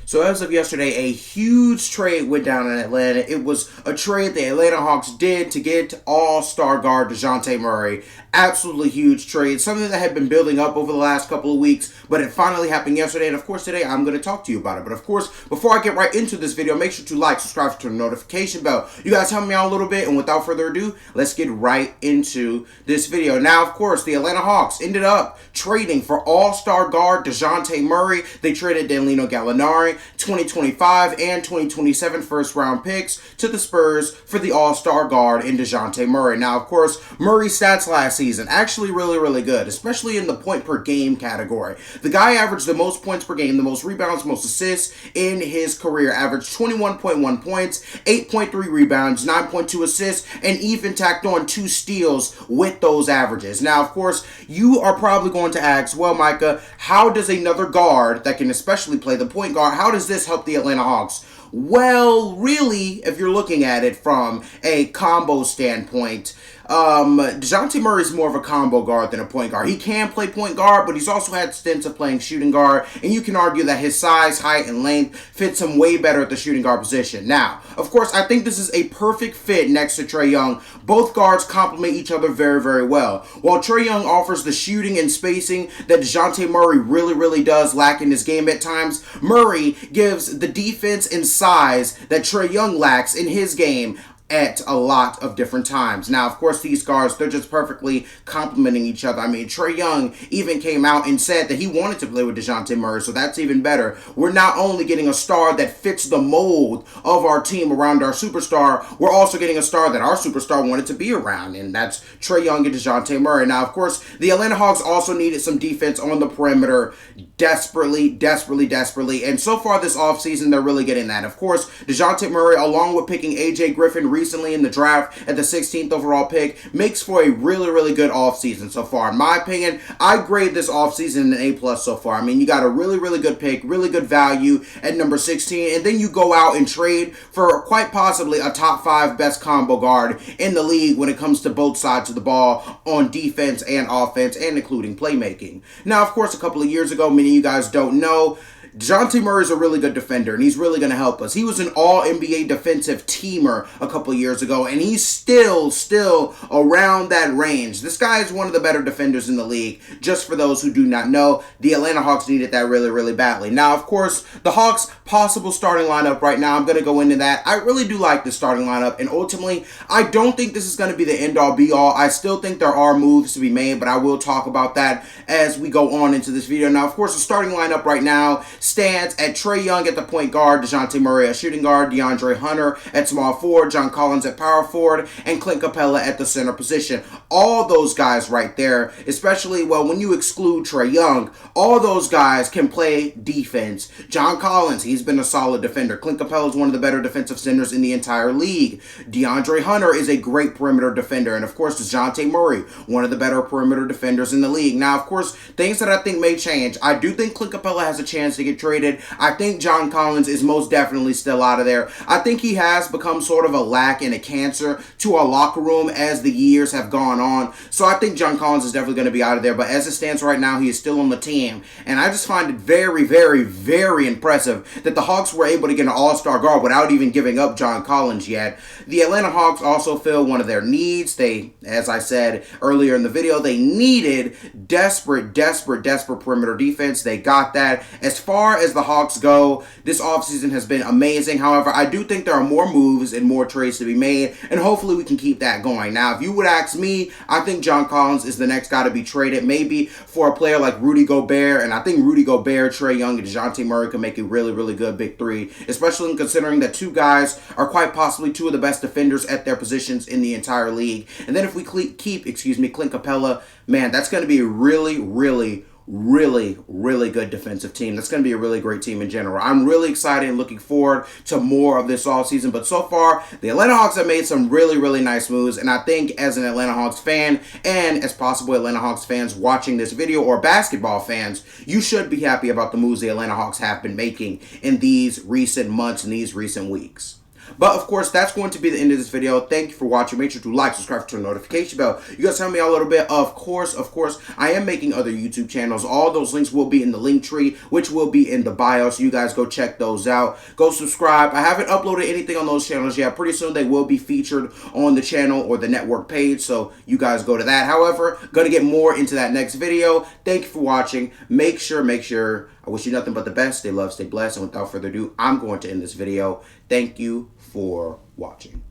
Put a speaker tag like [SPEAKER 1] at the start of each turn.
[SPEAKER 1] So as of yesterday, a huge trade went down in Atlanta. It was a trade the Atlanta Hawks did to get all-star guard Dejounte Murray. Absolutely huge trade. Something that had been building up over the last couple of weeks, but it finally happened yesterday. And of course, today I'm going to talk to you about it. But of course, before I get right into this video, make sure to like, subscribe, turn the notification bell. You guys help me out a little bit. And without further ado, let's get right into this video. Now, of course, the Atlanta Hawks ended up trading for all-star guard Dejounte Murray. They traded Danilo Gallinari, 2025 and 2027 first-round picks to the Spurs for the all-star guard in Dejounte Murray. Now, of course, Murray's stats last season actually really good, especially in the point per game category. The guy averaged the most points per game, the most rebounds, most assists in his career. Averaged 21.1 points, 8.3 rebounds, 9.2 assists, and even tacked on 2 steals with those averages. Now, of course, you are probably going to ask, well, Micah, how does another guard that can especially play the point guard, how does this help the Atlanta Hawks? Well, really, if you're looking at it from a combo standpoint, Dejounte Murray is more of a combo guard than a point guard. He can play point guard, but he's also had stints of playing shooting guard, and you can argue that his size, height, and length fits him way better at the shooting guard position. Now, of course, I think this is a perfect fit next to Trae Young. Both guards complement each other very well. While Trae Young offers the shooting and spacing that Dejounte Murray really does lack in his game at times, Murray gives the defense and size that Trae Young lacks in his game at a lot of different times. Now, of course, these guards, they're just perfectly complementing each other. I mean, Trae Young even came out and said that he wanted to play with Dejounte Murray, so that's even better. We're not only getting a star that fits the mold of our team around our superstar, we're also getting a star that our superstar wanted to be around, and that's Trae Young and Dejounte Murray. Now, of course, the Atlanta Hawks also needed some defense on the perimeter desperately, and so far this offseason, they're really getting that. Of course, Dejounte Murray, along with picking AJ Griffin recently in the draft at the 16th overall pick, makes for a really good offseason so far. In my opinion, I grade this offseason an A+ so far. I mean, you got a really good pick, really good value at number 16, and then you go out and trade for quite possibly a top 5 best combo guard in the league when it comes to both sides of the ball on defense and offense, and including playmaking. Now, of course, a couple of years ago, many of you guys don't know, Dejounte Murray is a really good defender, and he's really going to help us. He was an all-NBA defensive teamer a couple of years ago, and he's still around that range. This guy is one of the better defenders in the league. Just for those who do not know, the Atlanta Hawks needed that really badly. Now, of course, the Hawks' possible starting lineup right now, I'm going to go into that. I really do like the starting lineup, and ultimately, I don't think this is going to be the end-all, be-all. I still think there are moves to be made, but I will talk about that as we go on into this video. Now, of course, the starting lineup right now stands at Trae Young at the point guard, Dejounte Murray at shooting guard, DeAndre Hunter at small forward, John Collins at power forward, and Clint Capella at the center position. All those guys right there, especially, well, when you exclude Trae Young, all those guys can play defense. John Collins, he's been a solid defender. Clint Capella is one of the better defensive centers in the entire league. DeAndre Hunter is a great perimeter defender. And, of course, Dejounte Murray, one of the better perimeter defenders in the league. Now, of course, things that I think may change. I do think Clint Capella has a chance to get traded. I think John Collins is most definitely still out of there. I think he has become sort of a lack and a cancer to our locker room as the years have gone on. So I think John Collins is definitely going to be out of there. But as it stands right now, he is still on the team. And I just find it very impressive that the Hawks were able to get an all-star guard without even giving up John Collins yet. The Atlanta Hawks also fill one of their needs. They, as I said earlier in the video, they needed desperate perimeter defense. They got that. As far as the Hawks go, this offseason has been amazing. However, I do think there are more moves and more trades to be made, and hopefully we can keep that going. Now, if you would ask me, I think John Collins is the next guy to be traded, maybe for a player like Rudy Gobert, and I think Rudy Gobert, Trae Young, and Dejounte Murray can make a really good big three, especially considering that two guys are quite possibly two of the best defenders at their positions in the entire league. And then if we keep Clint Capella, man, that's going to be a really good defensive team. That's going to be a really great team in general. I'm really excited and looking forward to more of this offseason. But so far, the Atlanta Hawks have made some really nice moves. And I think as an Atlanta Hawks fan and as possible Atlanta Hawks fans watching this video or basketball fans, you should be happy about the moves the Atlanta Hawks have been making in these recent months and these recent weeks. But of course, that's going to be the end of this video. Thank you for watching. Make sure to like, subscribe, turn the notification bell. You guys tell me a little bit. Of course, I am making other YouTube channels. All those links will be in the link tree, which will be in the bio. So you guys go check those out. Go subscribe. I haven't uploaded anything on those channels yet. Pretty soon they will be featured on the channel or the network page. So you guys go to that. However, gonna get more into that next video. Thank you for watching. Make sure, I wish you nothing but the best. Stay loved, stay blessed. And without further ado, I'm going to end this video. Thank you for watching.